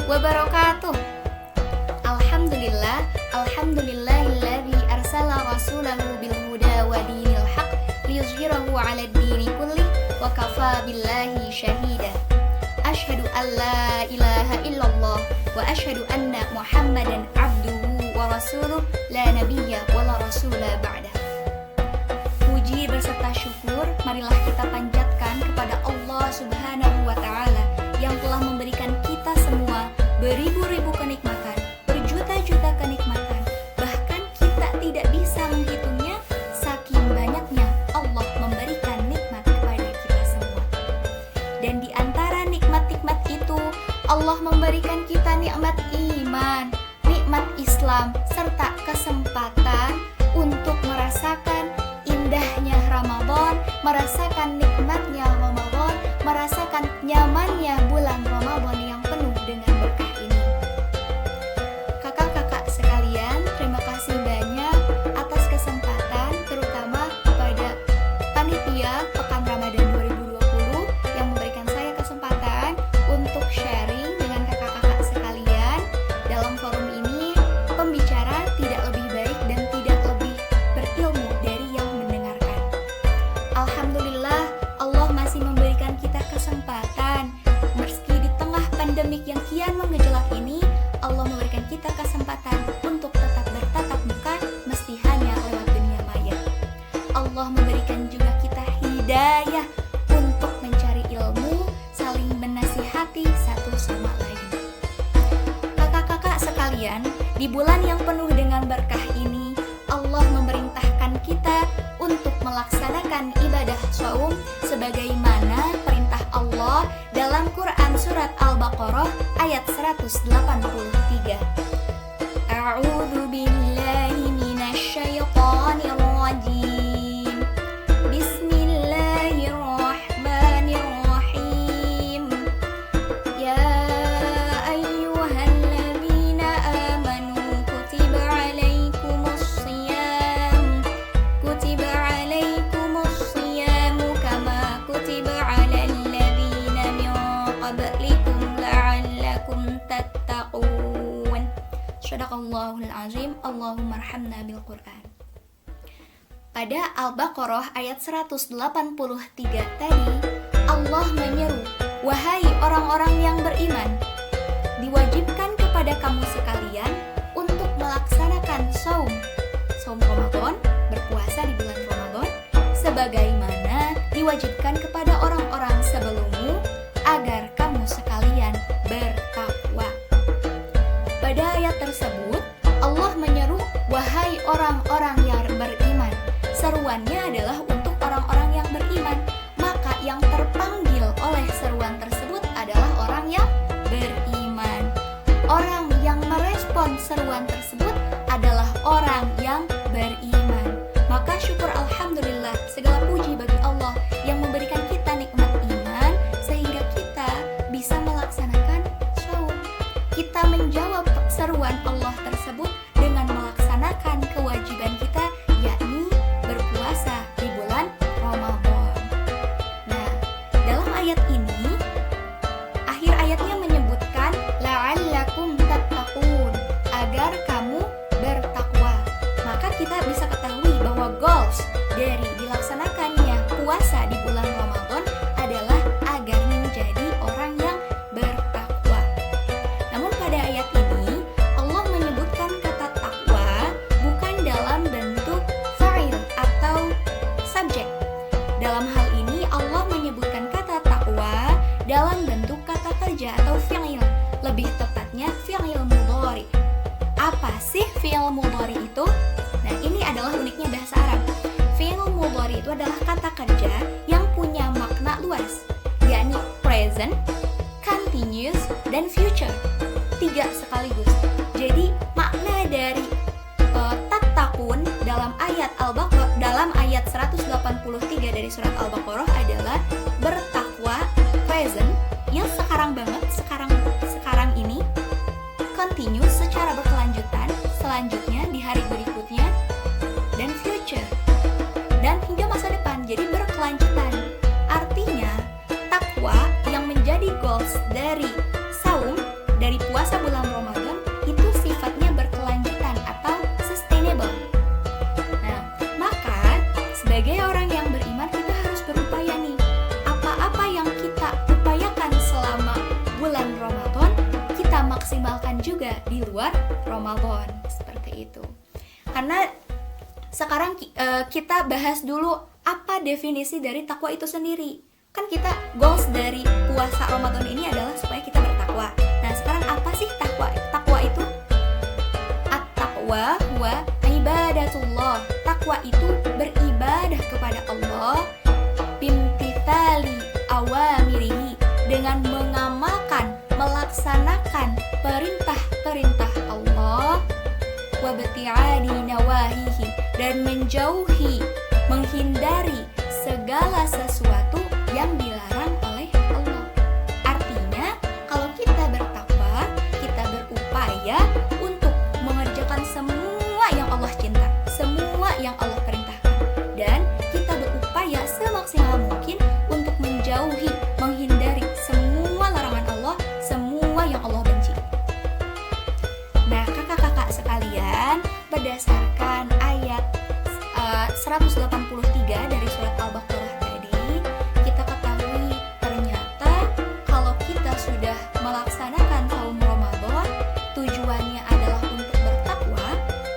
wabarakatuh. Alhamdulillahilladzi arsala rasulahu bil huda wa dinil haq liyuzhirahu 'alad dini kulli wa kafa billahi syahida. Asyhadu an la ilaha illallah wa asyhadu anna Muhammadan abduhu wa rasuluh la nabiyya wa la rasula ba'dah. Puji berserta syukur marilah kita panjatkan kepada Allah Subhanahu wa taala yang telah memberikan kita semua beribu-ribu kenikmatan, berjuta-juta kenikmatan. Bahkan kita tidak bisa menghitungnya, saking banyaknya Allah memberikan nikmat kepada kita semua. Dan di antara nikmat-nikmat itu, Allah memberikan kita nikmat iman, nikmat Islam, serta kesempatan untuk merasakan indahnya Ramadan, merasakan nikmatnya Ramadan, merasakan nyamannya bulan Ramadan yang penuh dengan berkah ini. Kakak-kakak sekalian, terima kasih banyak atas kesempatan, terutama kepada panitia Pekan Ramadan 2020 yang memberikan saya kesempatan untuk sharing dengan kakak-kakak sekalian. Dalam forum ini, pembicara tidak lebih baik dan tidak lebih berilmu dari yang mendengarkan. Alhamdulillah, Allah masih memberikan kita kesempatan. Meski di tengah pandemik yang kian mengejolak ini, Allah memberikan kita kesempatan untuk tetap bertatap muka meski hanya lewat dunia maya. Allah memberikan juga kita hidayah untuk mencari ilmu, saling menasihati satu sama lain. Kakak-kakak sekalian, di bulan yang penuh dengan berkah ini, Allah memerintahkan kita untuk melaksanakan ibadah shaum sebagaimana perintah Allah dalam Quran surat Al-Baqarah ayat 183. A'udzu billahi minasy syaithanir rajim. Bismillahirrahmanirrahim. Ya ayyuhalladzina amanu kutiba 'alaikumus shiyam kama kutiba 'alal ladzina min qablikum la'allakum tattaqun. Shadaqallahul azim. Allahumma arhamna bil Qur'an. Pada Al-Baqarah ayat 183 tadi, Allah menyeru, "Wahai orang-orang yang beriman, diwajibkan kepada kamu sekalian untuk melaksanakan saum Ramadan, berpuasa di bulan Ramadan, sebagaimana diwajibkan kepada orang-orang sebelummu, agar kamu sekalian bertakwa." Pada ayat tersebut, Allah menyeru, "Wahai orang-orang yang beriman." Seruannya adalah untuk orang-orang yang beriman. Maka yang terpanggil oleh seruan tersebut adalah orang yang beriman. Orang yang merespon seruan tersebut adalah orang yang beriman. Maka syukur alhamdulillah, segala puji bagi Allah yang memberikan kita nikmat iman sehingga kita bisa melaksanakan shaum. Kita menjawab seruan Allah tersebut dengan melaksanakan kewajiban kita, yakni berpuasa di bulan Ramadan. Nah, dalam ayat ini, akhir ayatnya menyebutkan la'allakum tattaqun, agar kamu bertakwa. Maka kita bisa ketahui bahwa goals dari dilaksanakannya puasa di bulan Ramadan adalah agar menjadi orang yang bertakwa. Namun pada ayat ini, Allah menyebutkan kata takwa bukan dalam bentuk fa'il atau subjek. Dalam hal ini, Allah menyebutkan kata takwa dalam bentuk kata kerja atau fi'il. Lebih tepatnya fi'il mudhari. Apa sih fi'il mudhari itu? Nah, ini adalah uniknya bahasa Arab. Fi'il mudhari itu adalah kata kerja yang punya makna luas, yakni present, continuous, dan future. 3 sekaligus. Jadi makna dari tattaqun dalam ayat dalam ayat 183 dari surat Al-Baqarah adalah bertakwa present yang sekarang banget, sekarang ini, continuous secara berkelanjutan, selanjutnya di hari berikutnya, dan future, dan hingga masa depan. Jadi berkelanjutan. Artinya takwa yang menjadi goals dari saum, dari puasa lakukan juga di luar Ramadan, seperti itu. Karena sekarang kita bahas dulu apa definisi dari takwa itu sendiri. Kan kita goals dari puasa Ramadan ini adalah supaya kita bertakwa. Nah, sekarang apa sih takwa? Takwa itu at-taqwa wa ibadatullah. Takwa itu beribadah kepada Allah bimtithali awamirihi, dengan mengamalkan, melaksanakan perintah-perintah Allah, wa bti'adi nawahihi, dan menjauhi, menghindari segala sesuatu yang dilarang oleh Allah. Artinya, kalau kita bertakwa, kita berupaya untuk mengerjakan semua yang Allah cinta, semua yang Allah perintahkan, dan kita berupaya semaksimal mungkin untuk menjauhi, menghindari semua larangan Allah, semua yang Allah benci. Nah, kakak-kakak sekalian, berdasarkan ayat 183 dari surat Al-Baqarah tadi, kita ketahui ternyata kalau kita sudah melaksanakan saum Ramadan, tujuannya adalah untuk bertakwa.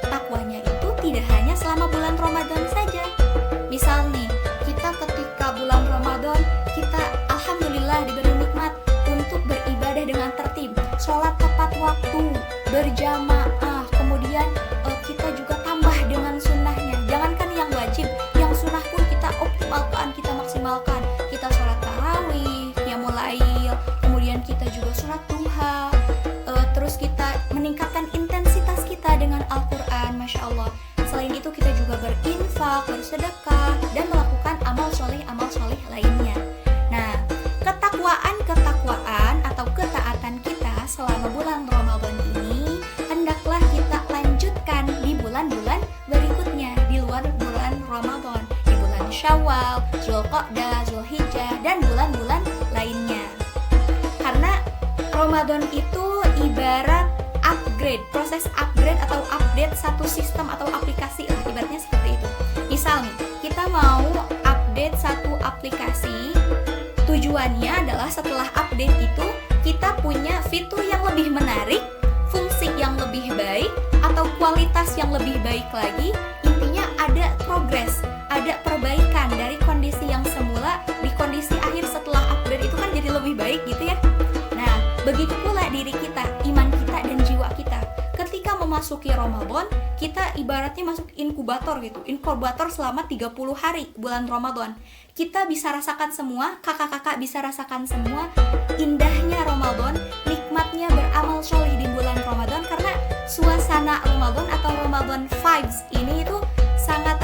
Takwanya itu tidak hanya selama bulan Ramadan saja. Misal nih, kita ketika bulan Ramadan, kita alhamdulillah diberi nikmat untuk beribadah dengan tertib, sholat tepat waktu, berjamaah, kemudian kita juga tambah dengan sunnahnya. Jangankan yang wajib, yang sunnah pun kita optimalkan, kita maksimalkan. Kita sholat tarawih, qiyamul lail, kemudian kita juga sholat duha, terus kita meningkatkan intensitas kita dengan Al-Quran, Masya Allah. Selain itu kita juga berinfak, bersedekah, dan melakukan amal soleh lainnya. Nah, ketakwaan atau ketaatan kita selama bulan Ramadan ini hendaklah kita lanjutkan di bulan-bulan berikutnya, di luar bulan Ramadan, di bulan Syawal, Dzulqa'dah, Dzulhijjah, dan bulan-bulan lainnya. Karena Ramadan itu ibarat upgrade, proses upgrade atau update satu sistem atau aplikasi lah, ibaratnya seperti itu. Misal nih, kita mau update satu aplikasi, tujuannya adalah setelah update itu kita punya fitur yang lebih menarik, fungsi yang lebih baik, atau kualitas yang lebih baik lagi. Intinya ada progres, ada perbaikan dari kondisi yang semula di kondisi akhir setelah upgrade itu kan jadi lebih baik gitu ya. Nah, begitu pula diri kita, iman kita, dan jiwa kita. Ketika memasuki Ramadan, kita ibaratnya masuk inkubator gitu, inkubator selama 30 hari bulan Ramadan. Kita bisa rasakan semua, kakak-kakak bisa rasakan semua indahnya Ramadan, nikmatnya beramal soleh di bulan Ramadan, karena suasana Ramadan atau Ramadan vibes ini itu sangat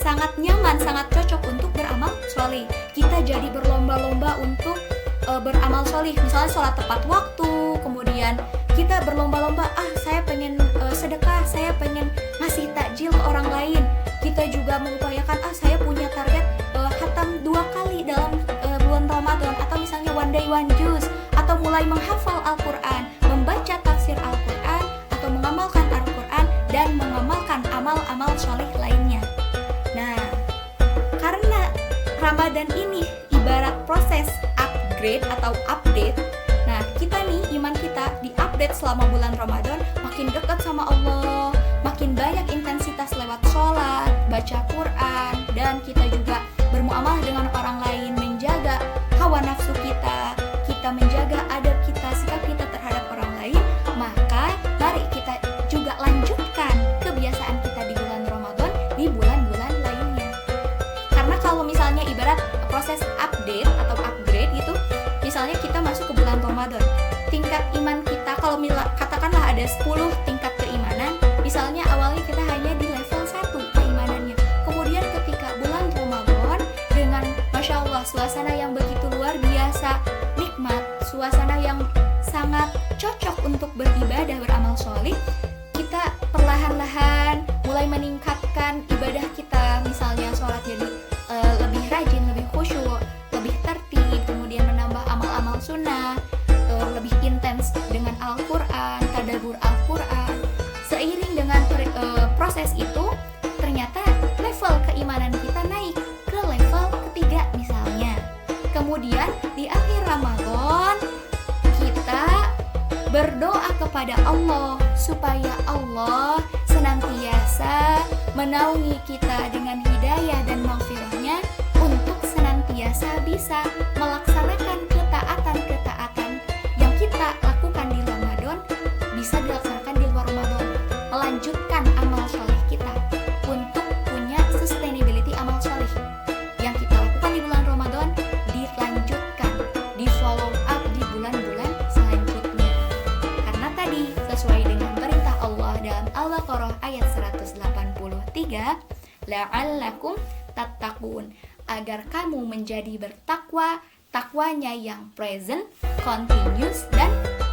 sangat nyaman, sangat cocok untuk beramal soleh. Kita jadi berlomba-lomba untuk beramal soleh, misalnya sholat tepat waktu, kemudian kita berlomba-lomba, saya pengen sedekah, saya pengen ngasih takjil ke orang lain. Kita juga mengupayakan, saya punya target khatam 2 kali dalam bulan Ramadan, atau misalnya one day one juz, atau mulai menghafal Al-Quran, membaca tafsir Al-Quran, atau mengamalkan Al-Quran, dan mengamalkan amal-amal soleh lainnya. Nah, karena Ramadan ini ibarat proses upgrade atau update. Nah, kita nih, iman kita diupdate selama bulan Ramadan, makin dekat sama Allah, makin banyak intensitas lewat sholat, baca Quran, dan kita juga bermuamalah dengan orang lain, menjaga hawa nafsu kita, kita menjaga adab kita, sikap kita terhadap orang lain. Maka mari kita juga lanjutkan kebiasaan kita di bulan Ramadan di bulan-bulan lainnya. Karena kalau misalnya ibarat proses update atau upgrade gitu, misalnya kita masuk ke bulan Ramadan, tingkat iman kita, kalau katakanlah ada 10 tingkat keimanan, misalnya awalnya kita hanya di level 1 keimanannya. Kemudian ketika bulan Ramadan dengan Masya Allah suasana yang begitu luar biasa nikmat, suasana yang sangat cocok untuk beribadah, beramal soleh, kita perlahan-lahan mulai meningkatkan ibadah kita. Misalnya sholat jadi lebih rajin, lebih khusyuk, lebih tertib, kemudian menambah amal-amal sunnah, lebih intens dengan Al-Quran, tadabbur Al-Quran. Seiring dengan proses itu, ternyata level keimanan kita naik ke level ketiga misalnya. Kemudian di akhir Ramadan kita berdoa kepada Allah, supaya Allah senantiasa menaungi kita dengan hidayah dan maghfirahnya untuk senantiasa bisa melaksanakan ketaatan-ketaatan yang kita lakukan di Ramadan bisa dilaksanakan di luar Ramadan, melanjutkan amal soleh kita untuk punya sustainability amal soleh yang kita lakukan di bulan Ramadan dilanjutkan, di follow up di bulan-bulan selanjutnya. Karena tadi sesuai dengan perintah Allah dalam Al-Baqarah ayat 183, la'allakum tattaqun, agar kamu menjadi bertakwa, takwanya yang present, continuous, dan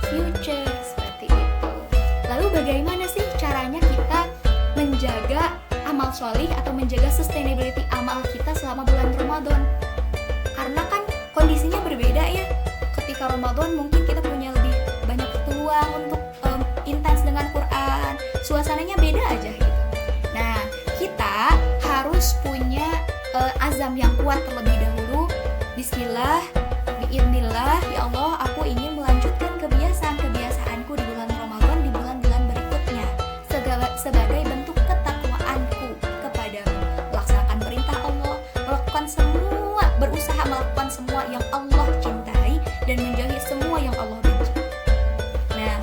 future, seperti itu. Lalu bagaimana sih caranya kita menjaga amal solih atau menjaga sustainability amal kita selama bulan Ramadan? Karena kan kondisinya berbeda ya. Ketika Ramadan mungkin kita punya lebih banyak peluang untuk intens dengan Quran, suasananya beda aja gitu. Nah, kita harus punya azam yang kuat terlebih dahulu. Bismillah, biidznillah, ya Allah, aku ingin melanjutkan kebiasaan-kebiasaanku di bulan Ramadan, di bulan-bulan berikutnya sebagai bentuk ketakwaanku kepadamu, melaksanakan perintah Allah, berusaha melakukan semua yang Allah cintai dan menjauhi semua yang Allah benci. Nah,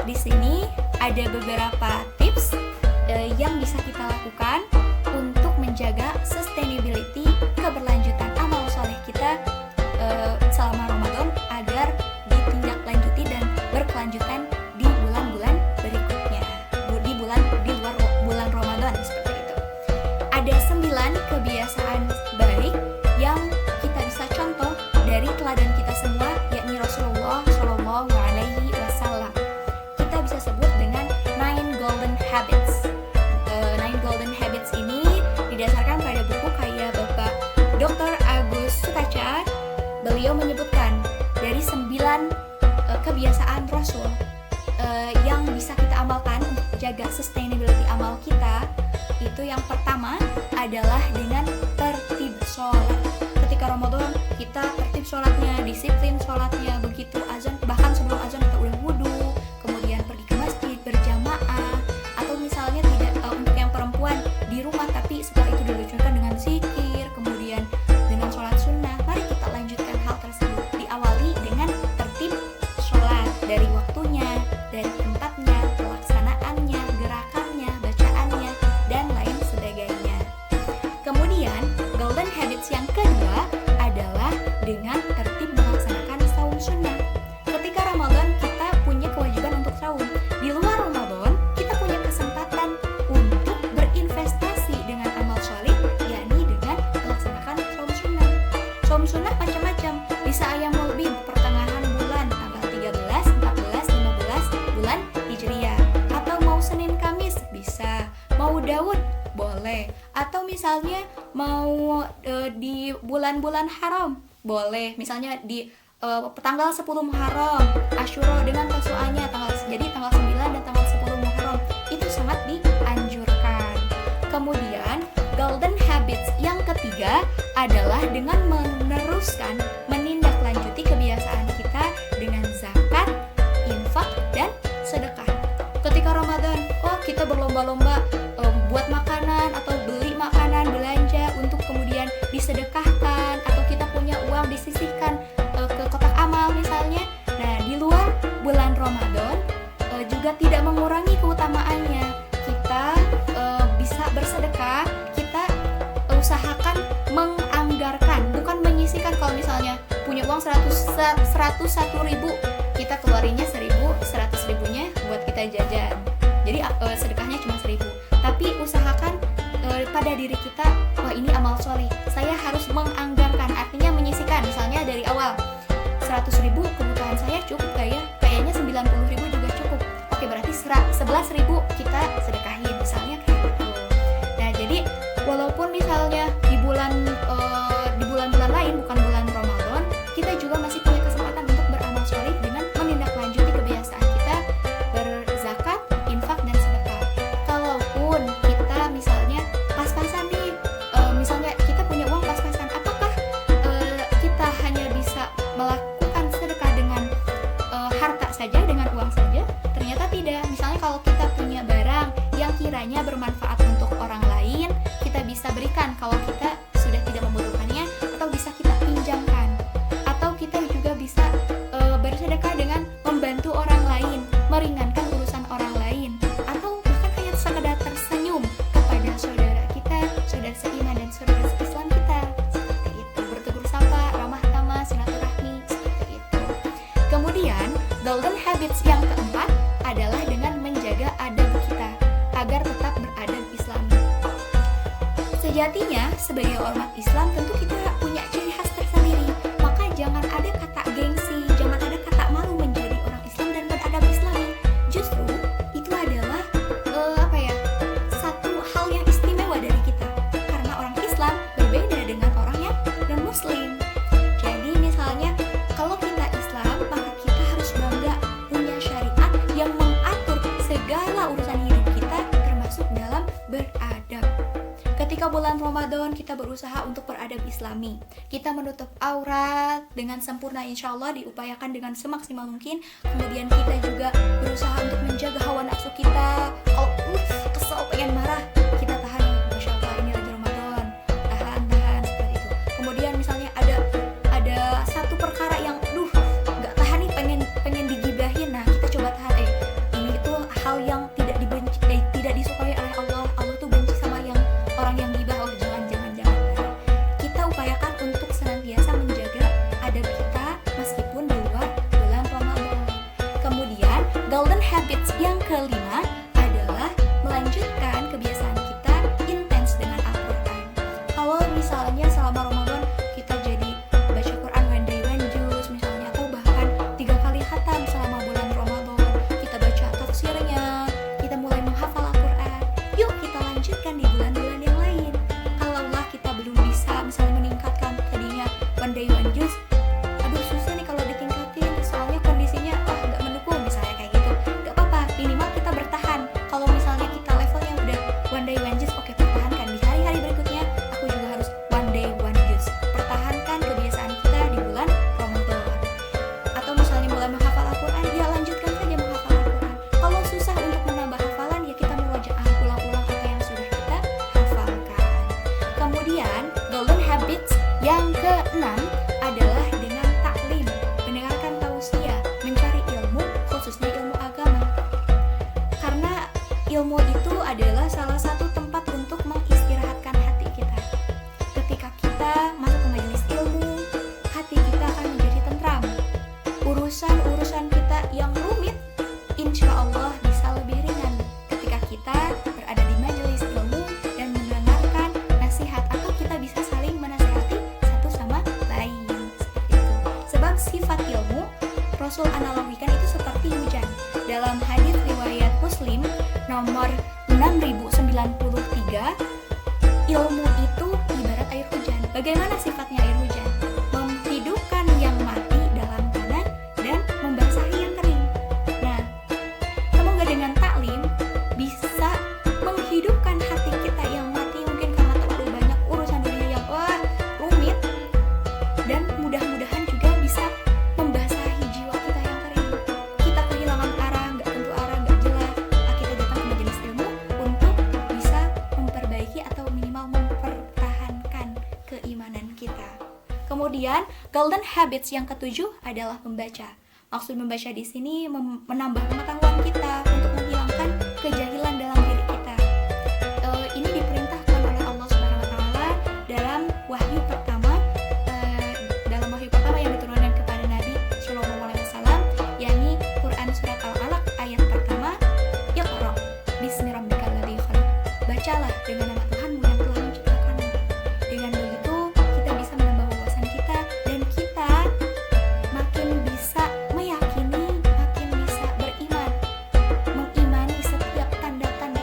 di sini ada beberapa tips yang bisa kita lakukan untuk menjaga sustainability, keberlanjutan amal soleh kita selama Ramadan agar ditindaklanjuti dan berkelanjutan di bulan-bulan berikutnya, di luar bulan Ramadan, seperti itu. Ada 9 kebiasaan baik yang kita bisa contoh dari teladan kita semua, yakni Rasulullah Shallallahu Alaihi Wasallam. Kita bisa sebut dengan 9 Golden Habits. 9 Golden Habits ini didasarkan pada buku karya Bapak Dr. Agus Sutacar. Beliau menyebutkan dari 9 kebiasaan Rasul yang bisa kita amalkan untuk jaga sustainability amal kita. Itu yang pertama adalah dengan tertib sholat. Ketika Ramadan kita tertib sholatnya, disiplin sholatnya, begitu azan, bahkan sebelum azan kita udah wudhu, kemudian pergi ke masjid berjamaah, atau misalnya tidak untuk yang perempuan di rumah tapi setelah itu dilanjutkan dengan zikir, kemudian dengan sholat sunnah. Mari kita lanjutkan hal tersebut, diawali dengan tertib sholat, dari waktunya, dari tempatnya, pelaksanaannya, gerakannya, bacaannya, dan lain sebagainya. Kemudian golden habits yang kedua adalah dengan tertib melaksanakan saum sunnah. Ketika Ramadan kita punya kewajiban untuk saum. Di luar Ramadan kita punya kesempatan untuk berinvestasi dengan amal sholih, yakni dengan melaksanakan saum sunnah. Saum sunnah macam-macam, bisa ayamul bid, pertengahan bulan, tanggal 13, 14, 15 bulan Hijriah, atau mau Senin Kamis bisa, mau Daud boleh, atau misalnya mau di bulan-bulan haram boleh, misalnya di tanggal 10 Muharram, Asyura dengan tasu'anya, jadi tanggal 9 dan tanggal 10 Muharram itu sangat dianjurkan. Kemudian golden habits yang ketiga adalah dengan meneruskan, menindaklanjuti kebiasaan kita dengan zakat, infak, dan sedekah. Ketika Ramadan, kita berlomba-lomba buat makanan atau beli makanan, belanja untuk kemudian disedekahkan, atau kita punya uang disisihkan ke kotak amal misalnya. Nah, di luar bulan Ramadan juga tidak mengurangi keutamaannya. Kita bisa bersedekah, kita usahakan menganggarkan, bukan menyisihkan. Kalau misalnya punya uang 101 ribu, kita keluarinnya 100 ribunya buat kita jajan. Jadi sedekahnya cuma 1000. Tapi usahakan pada diri kita, wah ini amal soleh, saya harus menganggarkan, artinya menyisihkan. Misalnya dari awal 100 ribu kebutuhan saya cukup kayaknya 90 ribu juga cukup. Oke, berarti 11 ribu kita sedekahin, misalnya kayak gitu. Nah, jadi walaupun misalnya di bulan-bulan lain bukan bulan Ramadan, kita juga masih punya kesempatan untuk beramal soleh dengan menindaklanjuti kebiasaan kita berzakat, infak, dan sedekah. Kalaupun kita misalnya pas-pasan nih, misalnya kita punya uang pas-pasan, apakah kita hanya bisa melakukan sedekah dengan harta saja, dengan uang saja? berikan kalau kita sudah tidak membutuhkannya, atau bisa kita pinjamkan, atau kita juga bisa bersedekah dengan membantu orang lain, meringankan urusan orang lain, atau bahkan hanya sekedar tersenyum kepada saudara kita, saudara seiman dan saudara seislam kita, seperti itu. Bertegur sapa, ramah tamah, silaturahmi, seperti itu. Kemudian golden habits yang keempat adalah dengan menjaga adab kita agar tetap beradab Islami. Sejatinya sebagai umat Islam tentu kita punya ciri khas tersendiri, maka jangan ada kata gengsi, jangan ada kata malu menjadi orang Islam dan beradab Islami. Justru itu adalah satu hal yang istimewa dari kita, karena orang Islam berbeda dengan orang yang non-Muslim. Jadi misalnya kalau kita Islam, maka kita harus bangga punya syariat yang mengatur segala urusan hidup kita, termasuk dalam beradab. Ketika bulan Ramadan, kita berusaha untuk beradab Islami. Kita menutup aurat dengan sempurna, insya Allah diupayakan dengan semaksimal mungkin. Kemudian kita juga berusaha untuk menjaga hawa nafsu kita. Kalau kesel pengen marah, kita tahan. Masya Allah, ini lagi Ramadan, tahan seperti itu. Kemudian misalnya ada satu perkara yang nggak tahan nih, pengen digibahin. Nah, kita coba tahan. Ini tuh hal yang tidak disukai oleh Allah. Allah tuh benci sama orang yang gibah. Jangan. Kita upayakan untuk senantiasa menjaga adab kita meskipun di luar bulan Ramadan. Kemudian golden habits yang kelima adalah melanjutkan kebiasaan kita intens dengan Al-Quran. Kalau misalnya selama Ramadan kita jadi baca Quran one day one juz misalnya, atau bahkan 3 kali khatam selama bulan Ramadan, kita baca tafsirnya, kita mulai menghafal Al-Quran. Yuk kita lanjutkan di bulan-bulan yang lain. Kalaulah kita belum bisa misalnya meningkatkan tadinya one day one juz, susah nih kalau ditingkatin, soalnya kondisinya nggak mendukung misalnya kayak gitu. Nggak apa-apa, minimal kita bertahan. Kalau misalnya kita levelnya udah one day one juz, oke, pertahankan. Di hari-hari berikutnya aku juga harus one day one juz. Pertahankan kebiasaan kita di bulan Ramadan. Atau misalnya mulai menghafal Al-Quran, ya lanjutkan saja menghafal Al-Quran. Kalau susah untuk menambah hafalan, ya kita murojaah ulang-ulang apa yang sudah kita hafalkan. Kemudian golden habits yang keenam adalah dengan taklim, mendengarkan tausiah, mencari ilmu, khususnya ilmu agama. Karena ilmu itu adalah salah satu tempat untuk mengistirahatkan hati kita. Ketika kita masuk ke majelis ilmu, hati kita akan menjadi tentram. Urusan kita yang rumit, insya Allah bisa lebih ringan ketika kita berada di majelis ilmu dan mendengarkan nasihat, atau kita bisa saling menasihati satu sama lain, seperti itu. Sebab sifat ilmu Rasul analogikan itu seperti hujan. Dalam hadis riwayat Muslim nomor 6093, ilmu itu ibarat air hujan. Bagaimana sifatnya air hujan? Menghidupkan yang mati dalam tanah dan membasahi yang kering. Nah, semoga dengan taklim bisa menghidupkan hati kita yang mati mungkin karena terlalu banyak urusan dunia yang rumit, dan mudah-mudahan juga bisa membasahi jiwa kita yang kering. Kita kehilangan arah, nggak tentu arah, nggak jelas. Kita datang ke majelis ilmu untuk bisa memperbaiki atau minimal mempertahankan keimanan kita. Kemudian golden habits yang ketujuh adalah membaca. Maksud membaca di sini menambah pengetahuan kita untuk menghilangkan kejahilan dalam diri kita. Ini diperintahkan oleh Allah Subhanahu wa taala dalam wahyu pertama yang diturunkan kepada Nabi Shallallahu alaihi wasallam, yakni Quran surat Al-Alaq ayat pertama, Iqra bismi rabbikal ladzi khalaq. Bacalah dengan nama Tuhanmu yang telah menciptakanmu. Dengan begitu kita bisa menambah wawasan kita, dan kita makin bisa meyakini, makin bisa beriman, mengimani setiap tanda-tanda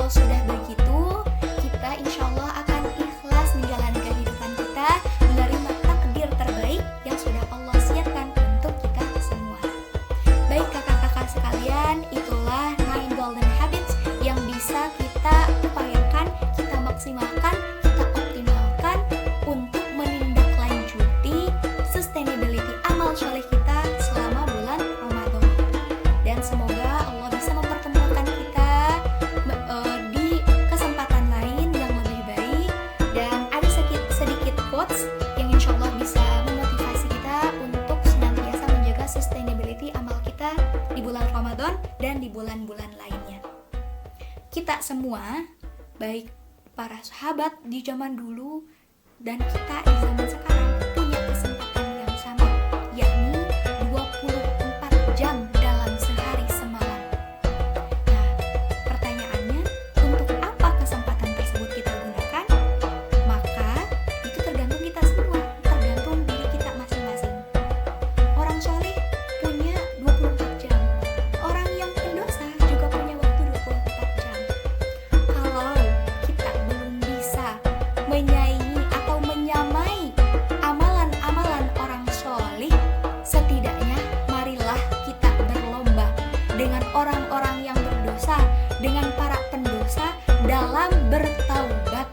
Kalau sudah begitu, kita insya Allah akan ikhlas menjalani kehidupan kita, menerima takdir terbaik yang sudah Allah siapkan untuk kita semua. Baik kakak-kakak sekalian, itulah 9 golden habits yang bisa kita upayakan, kita maksimalkan, kita optimalkan untuk menindaklanjuti sustainability amal soleh kita selama bulan Ramadan. Dan semoga Allah bisa mempertemukan kita di kesempatan lain yang lebih baik. Dan ada sedikit quotes yang insya Allah bisa memotivasi kita untuk senantiasa menjaga sustainability amal kita di bulan Ramadan dan di bulan-bulan lainnya. Kita semua, baik para sahabat di zaman dulu dan kita di zaman sekarang, punya kesempatan yang sama, yakni 24 jam dalam sehari semalam. Nah, pertanyaannya, untuk apa kesempatan tersebut kita gunakan? Maka itu tergantung kita semua, tergantung diri kita masing-masing. Orang soleh punya 24 jam, orang yang pendosa juga punya waktu 24 jam. Kalau kita belum bisa menyaingi atau menyamai amalan-amalan orang soleh, setidaknya marilah kita berlomba dengan orang-orang yang berdosa, dengan para pendosa dalam bertaubat,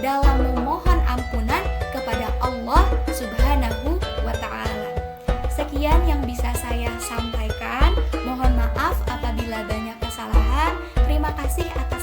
dalam memohon ampunan kepada Allah Subhanahu wa Ta'ala. Sekian yang bisa saya sampaikan. Mohon maaf apabila banyak kesalahan. Terima kasih atas